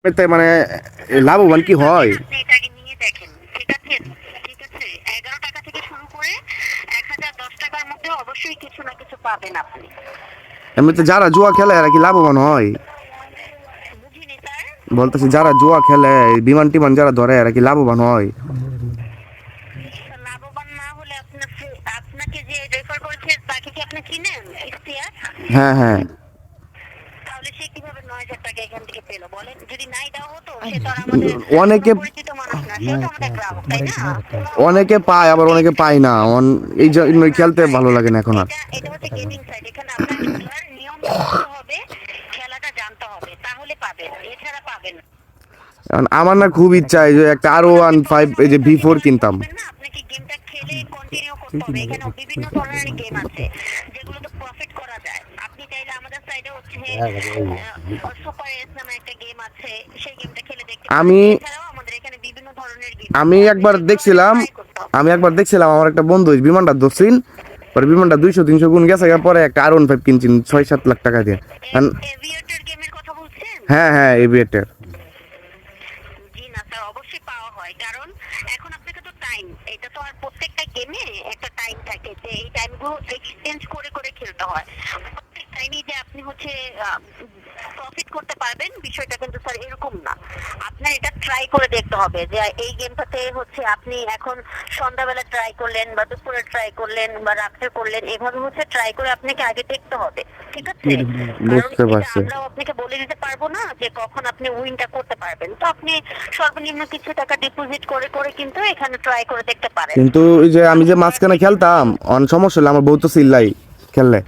এতে মানে লাভবান কি হয়? আপনি এটা আগে নিয়ে দেখেন, ঠিক আছে? ঠিক আছে, 11 টাকা থেকে শুরু করে 1010 টাকার মধ্যে অবশ্যই কিছু না কিছু পাবেন আপনি। এমনিতে যারা জুয়া খেলে এরা কি লাভবান হয়? বুঝিনি স্যার। বলতেছি যারা জুয়া খেলে, বিমান টিমান যারা ধরে এরা কি লাভবান হয়? লাভবান না হলে আপনাকে যে রেফার করেছে তাকে কি আপনি চিনেন? ইখতিয়ার? হ্যাঁ হ্যাঁ। তাহলে সে কিভাবে 9,000 টাকা এখান থেকে পেলো বলেন? যদি নাই দেওয়া হতো সে তো আর আমাদের কোনো অনেকে পরিচিত মানুষ না, সেও তো আমাদের গ্রাহক, তাই না? অনেকে পায় আবার অনেকে পায় না, এই জন্য না খেলতে ভাই, ভালো লাগে না এখন আর। এটা এটা হচ্ছে গেমিং সাইট। এখানে আপনার খেলার নিয়মটা বুঝতে হবে, খেলাটা জানতে হবে, তাহলে পাবেন, এছাড়া পাবেন না। এখন আমার না খুব ইচ্ছা এই যে একটা আরো এখন ওয়ান আপনি ফাইভ প্রবলেম এই যে অবস্থা থেকে V4 আর কিনতাম। বুঝবেন না, আপনাকে গেমটা খেলে কন্টিনিউ করতে হবে। এখানে বিভিন্ন ধরনের গেম আছে যেগুলোতে প্রফিট করা যায়। আপনি চাইলে আমাদের সাইডে হচ্ছে সুপার এস নামে একটা গেম আছে, সেই গেমটা খেলে দেখতে পারেন। আমি এছাড়াও আমাদের এখানে বিভিন্ন ধরনের গেম আমি আছে, আপনি একবার যেগুলো আছে দেখছিলাম ট্রাই করতে হবে। আমি একবার দেখছিলাম আমার একটা বন্ধু ওই বিমানটা ধরছিল, পরে বিমানটা 200-300 গুণ গেছে গিয়ে পরে একটা R15 কিনছেন 6-7 লাখ টাকা দিয়ে। এভিয়েটর গেমের কথা বলছেন? হ্যাঁ হ্যাঁ, এভিয়েটার। জি না স্যার, অবশ্যই পাওয়া হয়, কারণ এখন আপনাকে তো টাইম, এটা তো আর প্রত্যেকটা গেমে একটা টাইম থাকে যে এই টাইমগুলো এক্সচেঞ্জ করে করে খেলতে হয়। প্রত্যেক টাইমই যে আপনি হচ্ছে প্রফিট করতে পারবেন বিষয়টা কিন্তু স্যার এরকম না। আপনার এটা ট্রাই করে দেখতে হবে যে এই গেমটাতে হচ্ছে আপনি এখন সন্ধ্যাবেলা ট্রাই করলেন বা দুপুরে ট্রাই করলেন বা রাত্রে করলেন, এভাবে হচ্ছে ট্রাই করে আপনাকে আগে দেখতে হবে, ঠিক আছে? কারণ বুঝতে এটা পারছি। আমরাও আপনাকে বলে দিতে পারবো না যে কখন আপনি উইনটা করতে পারবেন। তো আপনি সর্বনিম্ন কিছু টাকা ডিপোজিট করে করে কিন্তু এখানে ট্রাই করে দেখতে পারেন। কিন্তু ওই যে আমি যে মাঝখানে খেলতাম অন সমস্যা হলে আমার বউ তো চিল্লাই খেললে।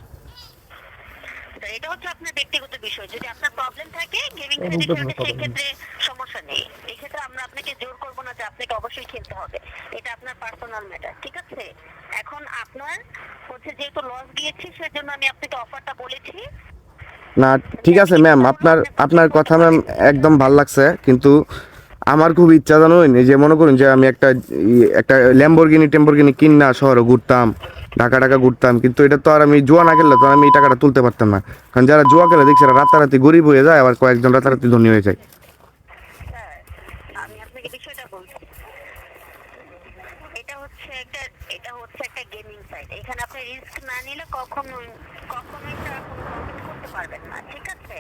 তো এটা হচ্ছে আপনার ব্যক্তিগত বিষয়। যদি আপনার প্রবলেম থাকে গেমিং সাইটে খেলতে, সেক্ষেত্রে সমস্যা নেই। এই ক্ষেত্রে আমরা আপনাকে জোর করবো না যে আপনাকে অবশ্যই খেলতে হবে। এটা আপনার পার্সোনাল ম্যাটার, ঠিক আছে? এখন আপনার হচ্ছে যেহেতু লস গিয়েছে, সেজন্য আমি আপনাকে অফারটা বলেছি না, যে ঠিক আছে এটা ম্যাম, হলো আপনার আপনি পারচেজ আপনার করতে কথা ম্যাম পারেন। একদম ভাল লাগছে, কিন্তু আমার খুব ইচ্ছা জানুন এই যে মনে করুন যে আমি একটা ল্যাম্বরগিনি টেম্বরগিনি কিনা শহরে ঘুরতাম, ঢাকা ঢাকা ঘুরতাম, কিন্তু এটা তো আর আমি জুয়া না খেললে তো আর আমি এই টাকাটা তুলতে পারতাম না। কারণ যারা জুয়া খেলে দেখছি এরা রাতারাতি গরিব হয়ে যায়, আবার কয়েকজন রাতারাতি ধনী হয়ে যায়। স্যার, আমি আপনাকে বিষয়টা বলছি। এটা হচ্ছে একটা এটা হচ্ছে একটা গেমিং সাইট। এখানে আপনি রিস্ক না নিলে কখনোই স্যার কোনো প্রফিট করতে পারবেন না, ঠিক আছে?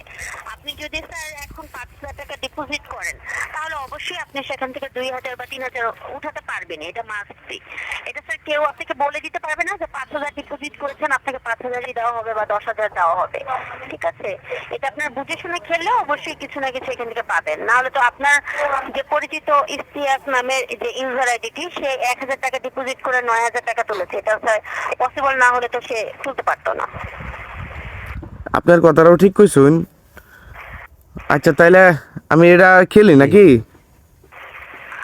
আপনি যদি স্যার এখন 5,000 টাকা ডিপোজিট করেন, তাহলে অবশ্যই আপনি সেখান থেকে 2,000 বা 3,000 উঠাতে পারবেন, এটা মাস্ট বি। এটা স্যার কেউ আপনাকে বলে দিতে পারবে না যে 5,000 ডিপোজিট করেছেন আপনাকে 5,000ই দেওয়া হবে বা 10,000 দেওয়া হবে, ঠিক আছে? এটা আপনার বুঝে শুনে খেললে অবশ্যই কিছু না কিছু এখান থেকে পাবেন। না হলে তো আপনার যে পরিচিত ইস্তিয়াক নামের যে ইউজার আইডিটি, সে 1,000 টাকা ডিপোজিট করে 9,000 টাকা তুলেছে। এটা স্যার পসিবল না হলে তো সে তুলতে পারতো না। আপনার কথাটাও ঠিক কইছুন। আচ্ছা তাইলে আমি এটা খেলি নাকি?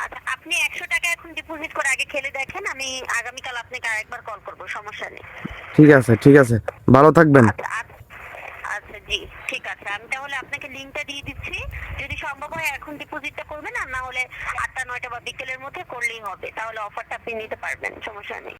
আচ্ছা, আপনি 100 টাকা এখন ডিপোজিট করে আগে খেলে দেখেন। আমি আগামীকাল আপনাকে আরেকবার কল করবো, সমস্যা নেই। ঠিক আছে ঠিক আছে, ভালো থাকবেন। আচ্ছা আচ্ছা। আচ্ছা জি, ঠিক আছে। আমি তাহলে আপনাকে লিঙ্কটা দিয়ে দিচ্ছি। যদি সম্ভব হয় এখন ডিপোজিটটা করবেন, আর না হলে 8টা 9টা বা বিকেলের মধ্যে করলেই হবে। তাহলে অফারটা আপনি নিতে পারবেন, সমস্যা নেই।